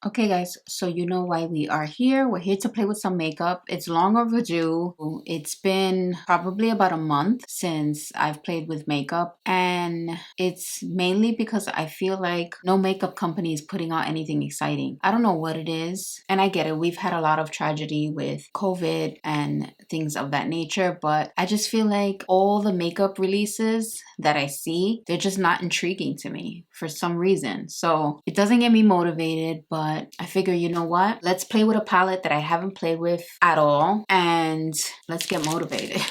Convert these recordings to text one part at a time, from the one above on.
Okay guys, so you know why we are here. We're here to play with some makeup. It's long overdue. It's been probably about a month since I've played with makeup, and it's mainly because I feel like no makeup company is putting out anything exciting. I don't know what it is, and I get it. We've had a lot of tragedy with COVID and things of that nature, but I just feel like all the makeup releases that I see, they're just not intriguing to me for some reason. So it doesn't get me motivated, but I figure, you know what? Let's play with a palette that I haven't played with at all, and let's get motivated.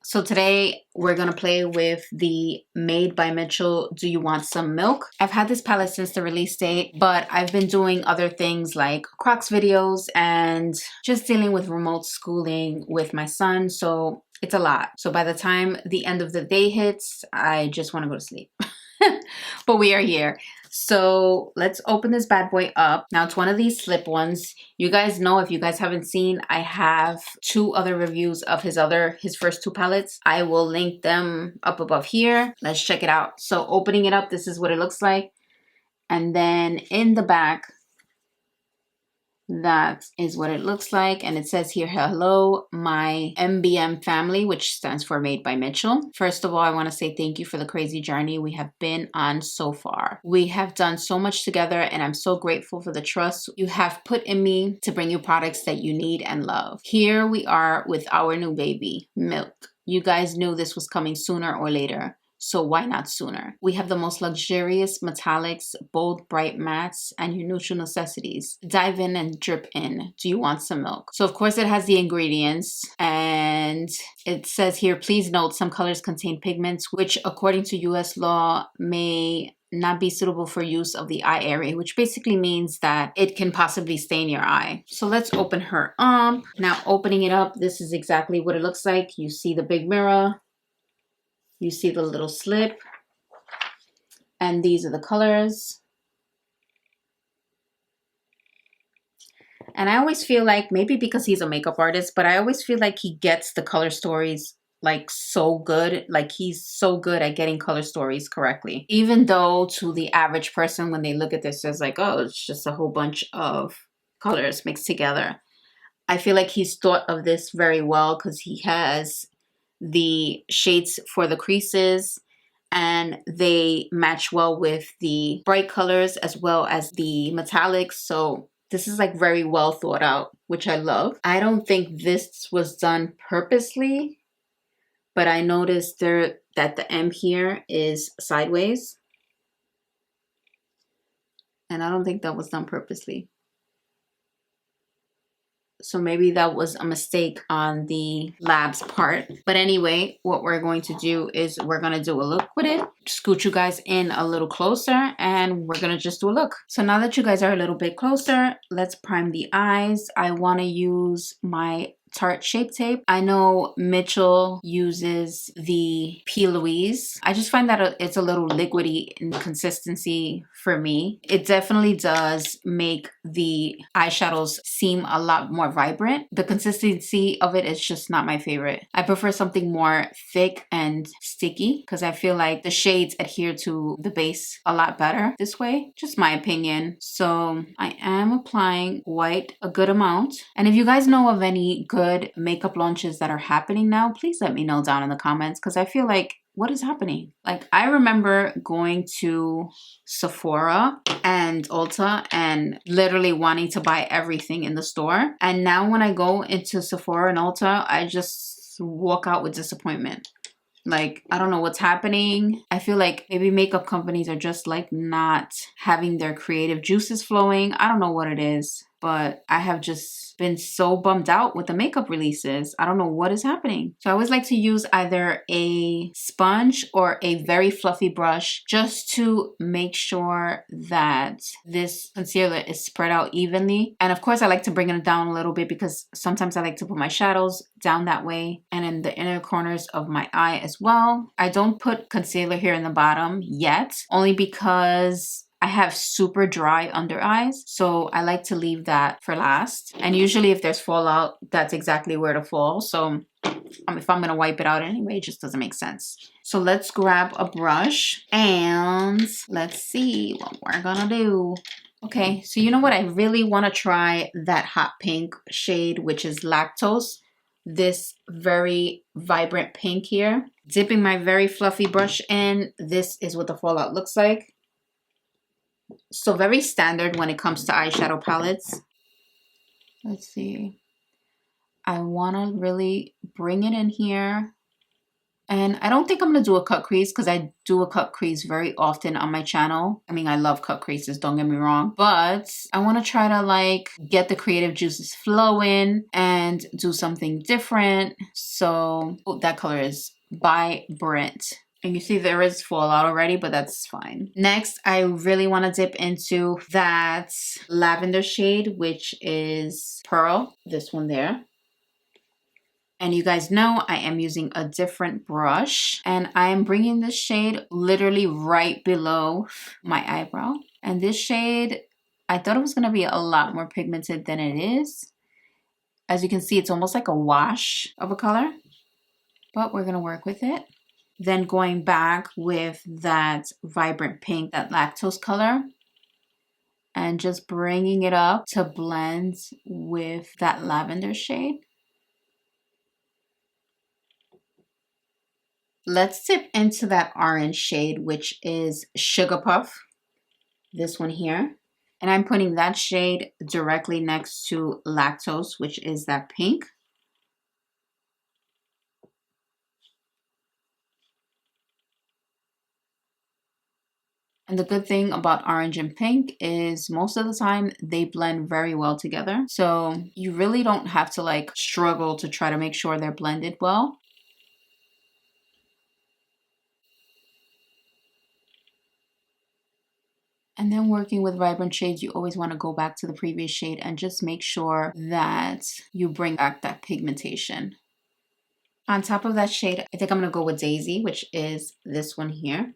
So today we're gonna play with the Made by Mitchell Do You Want Some Milk? I've had this palette since the release date, but I've been doing other things like Crocs videos and just dealing with remote schooling with my son, so it's a lot. So by the time the end of the day hits, I just want to go to sleep. But we are here. So let's open this bad boy up. Now it's one of these slip ones. You guys know, if you guys haven't seen, I have 2 other reviews of his first 2 palettes. I will link them up above here. Let's check it out. So opening it up, this is what it looks like. And then in the back, that is what it looks like, and it says here, hello my MBM family, which stands for Made by Mitchell. First of all, I want to say thank you for the crazy journey we have been on so far. We have done so much together, and I'm so grateful for the trust you have put in me to bring you products that you need and love. Here we are with our new baby, Milk. You guys knew this was coming sooner or later, so why not sooner? We have the most luxurious metallics, bold, bright mattes, and your neutral necessities. Dive in and drip in. Do you want some milk? So of course it has the ingredients, and it says here, please note some colors contain pigments which according to US law may not be suitable for use of the eye area, which basically means that it can possibly stain your eye. So let's open her up. Now opening it up, this is exactly what it looks like. You see the big mirror. You see the little slip, and these are the colors. And I always feel like, maybe because he's a makeup artist, but I always feel like he gets the color stories like so good. Like he's so good at getting color stories correctly. Even though to the average person, when they look at this, it's like, oh, it's just a whole bunch of colors mixed together. I feel like he's thought of this very well because he has the shades for the creases, and they match well with the bright colors as well as the metallics. So this is like very well thought out, which I love. I don't think this was done purposely, but I noticed there that the M here is sideways, and I don't think that was done purposely. So maybe that was a mistake on the lab's part. But anyway, what we're going to do is we're going to do a look with it. Scoot you guys in a little closer, and we're going to just do a look. So now that you guys are a little bit closer, let's prime the eyes. I want to use my Tarte Shape Tape. I know Mitchell uses the P. Louise. I just find that it's a little liquidy in consistency for me. It definitely does make the eyeshadows seem a lot more vibrant. The consistency of it is just not my favorite. I prefer something more thick and sticky because I feel like the shades adhere to the base a lot better this way. Just my opinion. So I am applying white a good amount. And if you guys know of any good makeup launches that are happening now, please let me know down in the comments, because I feel like, what is happening? Like, I remember going to Sephora and Ulta and literally wanting to buy everything in the store. And now when I go into Sephora and Ulta, I just walk out with disappointment. Like, I don't know what's happening. I feel like maybe makeup companies are just like not having their creative juices flowing. I don't know what it is, but I have just been so bummed out with the makeup releases. I don't know what is happening. So I always like to use either a sponge or a very fluffy brush just to make sure that this concealer is spread out evenly. And of course I like to bring it down a little bit because sometimes I like to put my shadows down that way and in the inner corners of my eye as well. I don't put concealer here in the bottom yet, only because I have super dry under eyes, so I like to leave that for last. And usually if there's fallout, that's exactly where to fall. So if I'm gonna wipe it out anyway, it just doesn't make sense. So let's grab a brush and let's see what we're gonna do. Okay, so you know what? I really want to try that hot pink shade, which is Lactose. This very vibrant pink here. Dipping my very fluffy brush in. This is what the fallout looks like. So very standard when it comes to eyeshadow palettes. Let's see. I want to really bring it in here. And I don't think I'm going to do a cut crease because I do a cut crease very often on my channel. I mean, I love cut creases, don't get me wrong. But I want to try to like get the creative juices flowing and do something different. So that color is Vibrant. And you see there is fallout already, but that's fine. Next, I really want to dip into that lavender shade, which is Pearl. This one there. And you guys know I am using a different brush. And I am bringing this shade literally right below my eyebrow. And this shade, I thought it was going to be a lot more pigmented than it is. As you can see, it's almost like a wash of a color. But we're going to work with it. Then going back with that vibrant pink, that Lactose color. And just bringing it up to blend with that lavender shade. Let's dip into that orange shade, which is Sugar Puff. This one here. And I'm putting that shade directly next to Lactose, which is that pink. And the good thing about orange and pink is most of the time they blend very well together. So you really don't have to like struggle to try to make sure they're blended well. And then working with vibrant shades, you always want to go back to the previous shade and just make sure that you bring back that pigmentation. On top of that shade, I think I'm going to go with Daisy, which is this one here.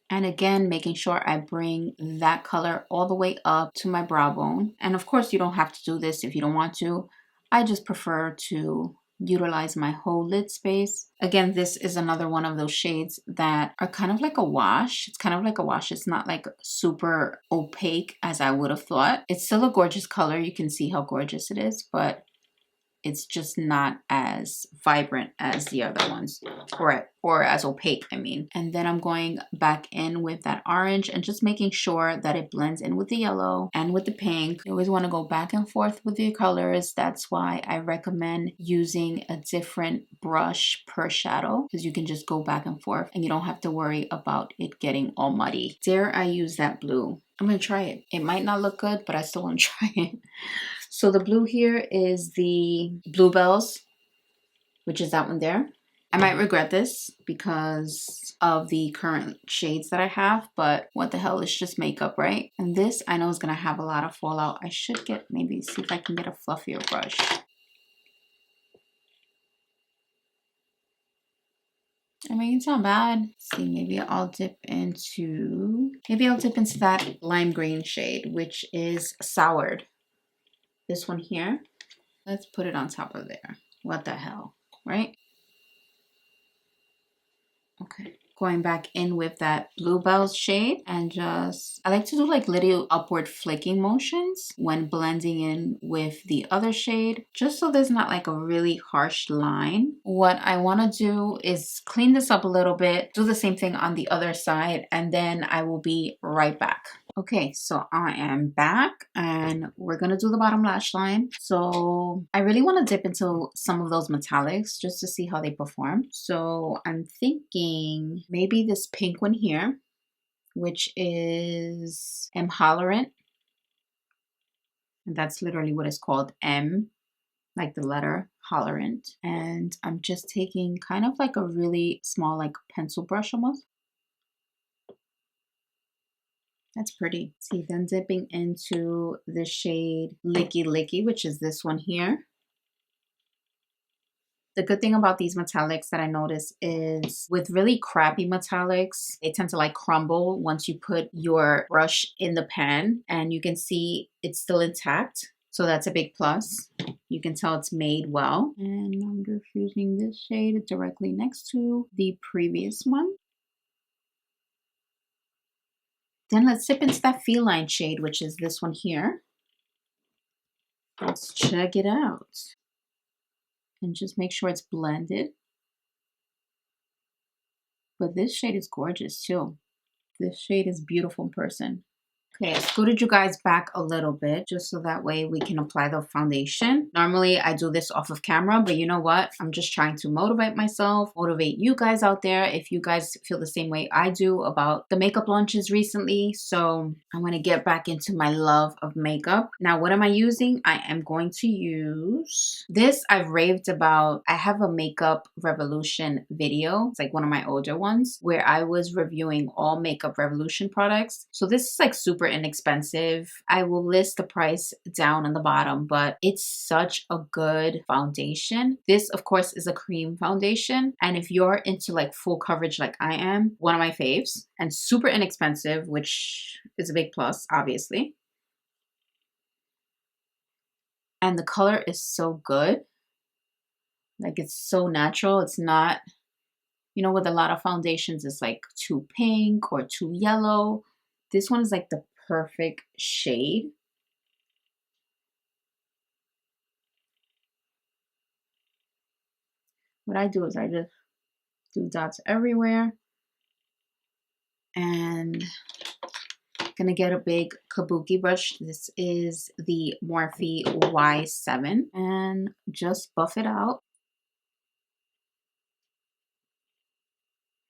And again, making sure I bring that color all the way up to my brow bone. And of course, you don't have to do this if you don't want to. I just prefer to utilize my whole lid space. Again, this is another one of those shades that are kind of like a wash. It's kind of like a wash. It's not like super opaque as I would have thought. It's still a gorgeous color. You can see how gorgeous it is, but it's just not as vibrant as the other ones, or as opaque, I mean. And then I'm going back in with that orange and just making sure that it blends in with the yellow and with the pink. You always want to go back and forth with your colors. That's why I recommend using a different brush per shadow, because you can just go back and forth and you don't have to worry about it getting all muddy. Dare I use that blue? I'm going to try it. It might not look good, but I still want to try it. So the blue here is the Bluebells, which is that one there. I might regret this because of the current shades that I have, but what the hell, it's just makeup, right? And this I know is going to have a lot of fallout. I should get, maybe see if I can get a fluffier brush. I mean, it's not bad. Let's see, maybe I'll dip into that lime green shade, which is Soured. This one here. Let's put it on top of there. What the hell, right? Okay. Going back in with that Bluebells shade and just, I like to do like little upward flicking motions when blending in with the other shade, just so there's not like a really harsh line. What I want to do is clean this up a little bit, do the same thing on the other side, and then I will be right back. Okay, so I am back and we're going to do the bottom lash line. So I really want to dip into some of those metallics just to see how they perform. So I'm thinking maybe this pink one here, which is M Hollerant. And that's literally what it's called, M, like the letter Hollerant. And I'm just taking kind of like a really small like pencil brush almost. That's pretty. See, then dipping into the shade Licky Licky, which is this one here. The good thing about these metallics that I notice is with really crappy metallics, they tend to like crumble once you put your brush in the pan, and you can see it's still intact. So that's a big plus. You can tell it's made well. And I'm just using this shade directly next to the previous one. Then let's dip into that feline shade, which is this one here. Let's check it out. And just make sure it's blended. But this shade is gorgeous too. This shade is beautiful in person. Okay, I scooted you guys back a little bit just so that way we can apply the foundation. Normally I do this off of camera, but you know what? I'm just trying to motivate myself, motivate you guys out there if you guys feel the same way I do about the makeup launches recently. So I'm going to get back into my love of makeup. Now, what am I using? I am going to use this. I've raved about. I have a makeup revolution video. It's like one of my older ones where I was reviewing all makeup revolution products. So this is like super inexpensive. I will list the price down on the bottom, but it's such a good foundation. This, of course, is a cream foundation. And if you're into like full coverage like I am, one of my faves, and super inexpensive, which is a big plus, obviously. And the color is so good. Like, it's so natural. It's not, you know, with a lot of foundations, it's like too pink or too yellow. This one is like the perfect shade. What I do is I just do dots everywhere. And I'm gonna get a big kabuki brush. This is the Morphe Y7 and just buff it out.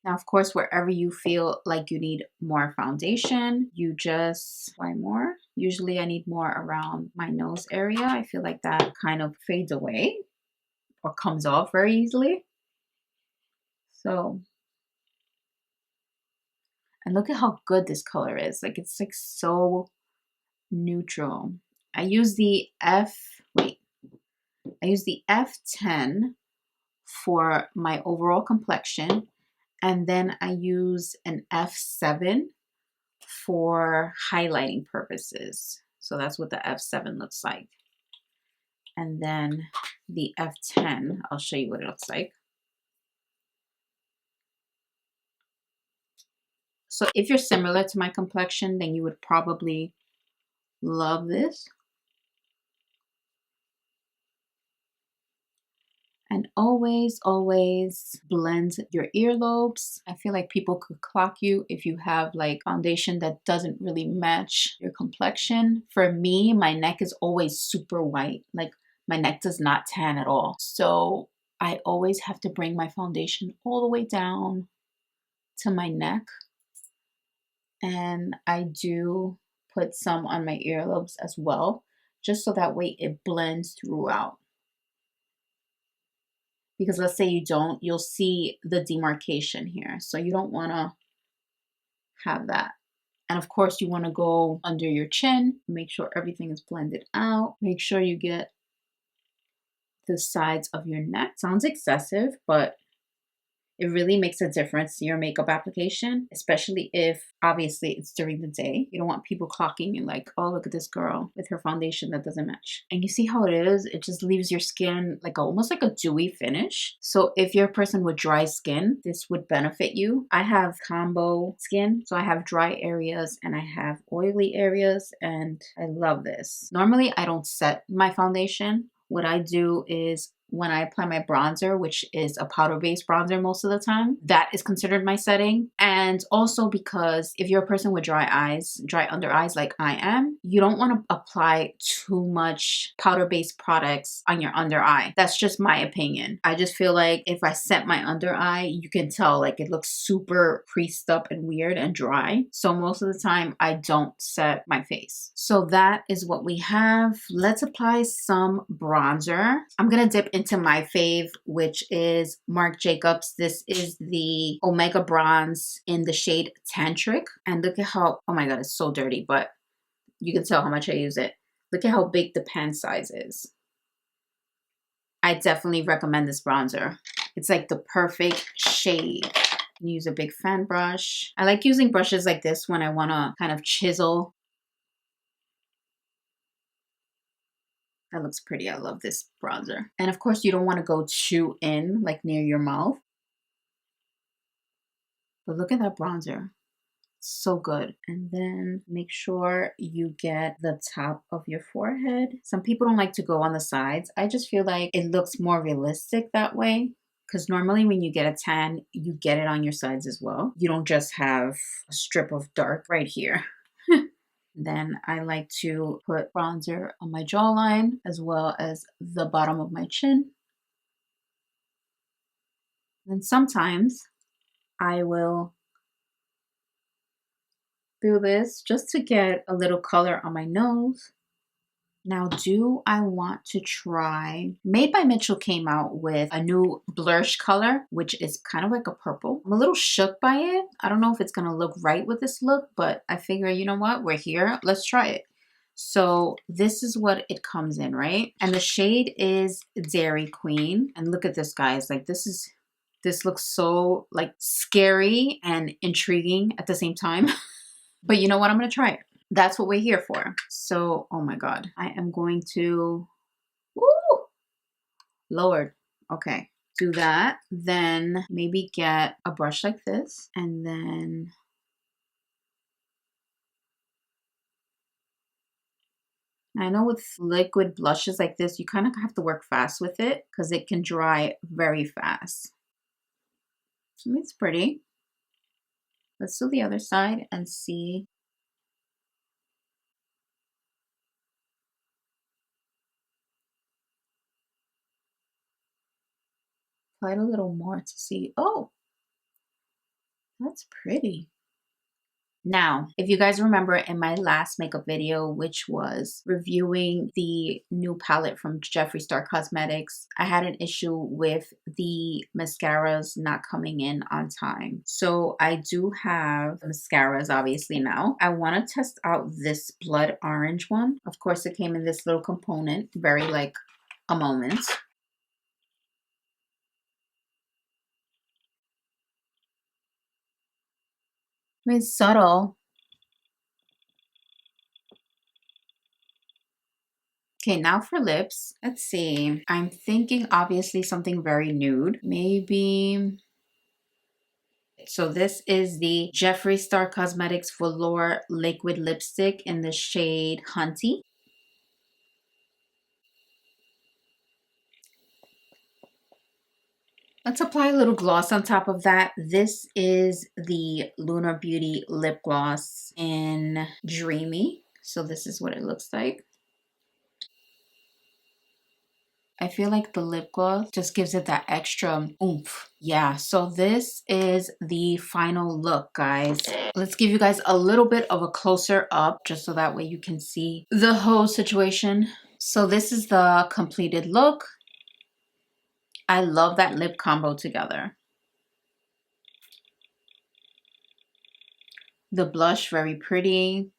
Now, of course, wherever you feel like you need more foundation, you just apply more. Usually I need more around my nose area. I feel like that kind of fades away or comes off very easily. So, and look at how good this color is. Like, it's like so neutral. I use the F10 for my overall complexion. And then I use an F7 for highlighting purposes. So that's what the F7 looks like. And then the F10, I'll show you what it looks like. So if you're similar to my complexion, then you would probably love this. And always, always blend your earlobes. I feel like people could clock you if you have like foundation that doesn't really match your complexion. For me, my neck is always super white. Like, my neck does not tan at all. So I always have to bring my foundation all the way down to my neck. And I do put some on my earlobes as well, just so that way it blends throughout. Because let's say you don't, you'll see the demarcation here. So you don't want to have that. And of course, you want to go under your chin, make sure everything is blended out. Make sure you get the sides of your neck. Sounds excessive, but it really makes a difference in your makeup application, especially if obviously it's during the day. You don't want people clocking and like, oh, look at this girl with her foundation that doesn't match. And you see how it is? It just leaves your skin like almost like a dewy finish. So if you're a person with dry skin, this would benefit you. I have combo skin, so I have dry areas and I have oily areas, and I love this. Normally, I don't set my foundation. What I do is when I apply my bronzer, which is a powder-based bronzer most of the time, that is considered my setting. And also because if you're a person with dry eyes, dry under eyes like I am, you don't want to apply too much powder-based products on your under eye. That's just my opinion. I just feel like if I set my under eye, you can tell like it looks super creased up and weird and dry. So most of the time I don't set my face. So that is what we have. Let's apply some bronzer. I'm gonna dip into my fave, which is Marc Jacobs. This is the Omega Bronze in the shade Tantric. And look at how, oh my god, it's so dirty, but you can tell how much I use it. Look at how big the pan size is. I definitely recommend this bronzer. It's like the perfect shade. You use a big fan brush. I like using brushes like this when I want to kind of chisel. That looks pretty. I love this bronzer. And of course, you don't want to go too in, like near your mouth. But look at that bronzer. So good. And then make sure you get the top of your forehead. Some people don't like to go on the sides. I just feel like it looks more realistic that way. Because normally when you get a tan, you get it on your sides as well. You don't just have a strip of dark right here. Then I like to put bronzer on my jawline as well as the bottom of my chin. And sometimes I will do this just to get a little color on my nose. Now, do I want to try? Made by Mitchell came out with a new Blursh color, which is kind of like a purple. I'm a little shook by it. I don't know if it's going to look right with this look, but I figure, you know what? We're here. Let's try it. So this is what it comes in, right? And the shade is Dairy Queen. And look at this, guys. Like this looks so like scary and intriguing at the same time. But you know what? I'm going to try it. That's what we're here for. So, oh my God, I am going to, woo, Lord. Okay, do that. Then maybe get a brush like this. And then I know with liquid blushes like this, you kind of have to work fast with it because it can dry very fast. I mean, it's pretty. Let's do the other side and see. Apply it a little more to see. Oh, that's pretty. Now, if you guys remember in my last makeup video, which was reviewing the new palette from Jeffree Star Cosmetics, I had an issue with the mascaras not coming in on time. So I do have mascaras obviously now. I want to test out this blood orange one. Of course, it came in this little component, very like a moment. I mean, it's subtle. Okay, now for lips. Let's see. I'm thinking obviously something very nude. Maybe. So this is the Jeffree Star Cosmetics Velour Liquid Lipstick in the shade Hunty. Let's apply a little gloss on top of that. This is the Lunar Beauty Lip Gloss in Dreamy. So this is what it looks like. I feel like the lip gloss just gives it that extra oomph. Yeah, so this is the final look, guys. Let's give you guys a little bit of a closer up just so that way you can see the whole situation. So this is the completed look. I love that lip combo together. The blush, very pretty.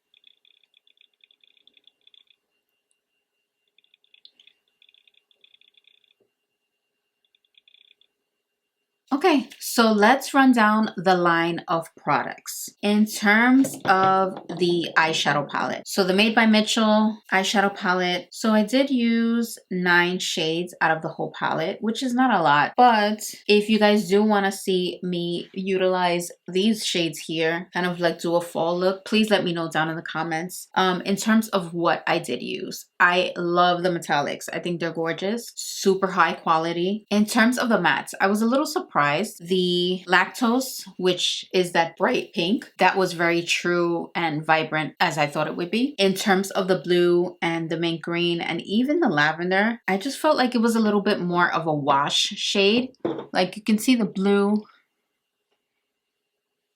Okay, so let's run down the line of products. In terms of the eyeshadow palette. So the Made by Mitchell eyeshadow palette. So I did use 9 shades out of the whole palette, which is not a lot. But if you guys do want to see me utilize these shades here, kind of like do a fall look, please let me know down in the comments. In terms of what I did use, I love the metallics. I think they're gorgeous, super high quality. In terms of the mattes, I was a little surprised. The Lactose, which is that bright pink, that was very true and vibrant as I thought it would be. In terms of the blue and the mint green and even the lavender, I just felt like it was a little bit more of a wash shade. Like you can see the blue,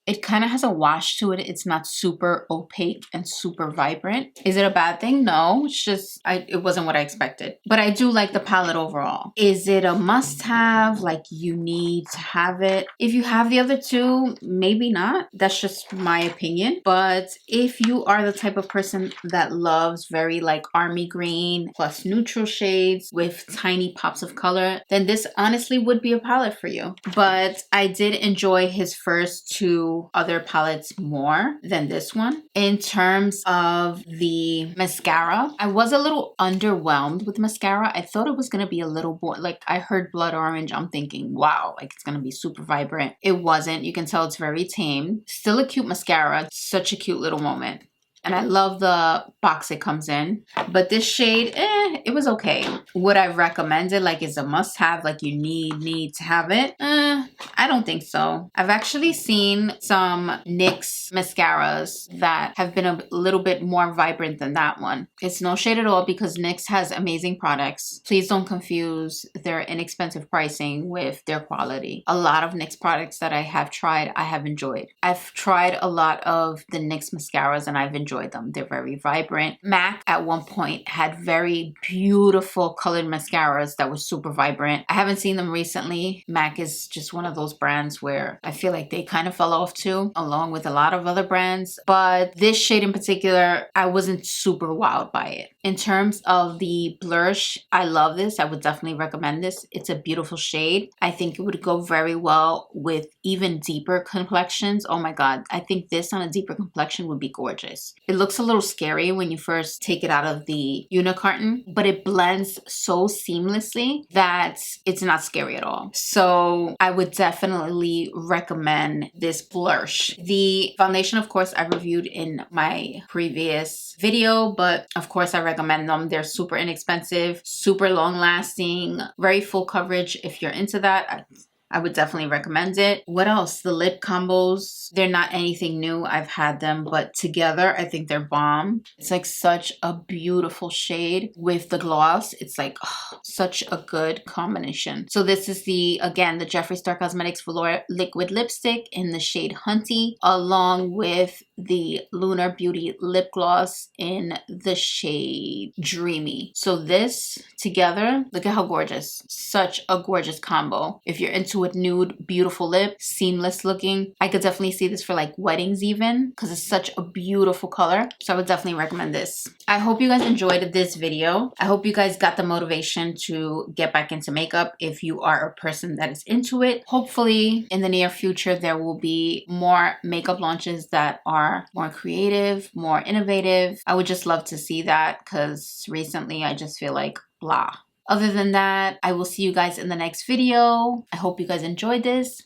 it kind of has a wash to it. It's not super opaque and super vibrant. Is it a bad thing? No, it's just, it wasn't what I expected. But I do like the palette overall. Is it a must-have? Like you need to have it? If you have the other two, maybe not. That's just my opinion. But if you are the type of person that loves very like army green plus neutral shades with tiny pops of color, then this honestly would be a palette for you. But I did enjoy his first two few other palettes more than this one. In terms of the mascara, I was a little underwhelmed with mascara. I thought it was going to be a little more, like I heard blood orange. I'm thinking, wow, like it's going to be super vibrant. It wasn't. You can tell it's very tame. Still a cute mascara. Such a cute little moment. And I love the box it comes in. But this shade, it was okay. Would I recommend it? Like, it's a must-have, like you need to have it? I don't think so. I've actually seen some NYX mascaras that have been a little bit more vibrant than that one. It's no shade at all because NYX has amazing products. Please don't confuse their inexpensive pricing with their quality. A lot of NYX products that I have tried, I have enjoyed. I've tried a lot of the NYX mascaras and I've enjoyed them. They're very vibrant. MAC at one point had very beautiful colored mascaras that were super vibrant. I haven't seen them recently. MAC is just one of those brands where I feel like they kind of fell off too, along with a lot of other brands. But this shade in particular, I wasn't super wowed by it. In terms of the Blursh, I love this. I would definitely recommend this. It's a beautiful shade. I think it would go very well with even deeper complexions. Oh my God. I think this on a deeper complexion would be gorgeous. It looks a little scary when you first take it out of the carton, but it blends so seamlessly that it's not scary at all. So I would definitely recommend this Blursh. The foundation, of course, I reviewed in my previous video, but of course I recommend them. They're super inexpensive, super long lasting, very full coverage. If you're into that, I would definitely recommend it. What else? The lip combos. They're not anything new. I've had them, but together I think they're bomb. It's like such a beautiful shade with the gloss. It's like such a good combination. So this is again, the Jeffree Star Cosmetics Velour Liquid Lipstick in the shade Hunty, along with the Lunar Beauty Lip Gloss in the shade Dreamy. So this together, look at how gorgeous. Such a gorgeous combo. If you're into a nude, beautiful lip, seamless looking, I could definitely see this for like weddings even, because it's such a beautiful color. So I would definitely recommend this. I hope you guys enjoyed this video. I hope you guys got the motivation to get back into makeup if you are a person that is into it. Hopefully in the near future, there will be more makeup launches that are more creative, more innovative. I would just love to see that because recently I just feel like blah. Other than that, I will see you guys in the next video. I hope you guys enjoyed this.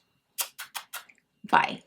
Bye.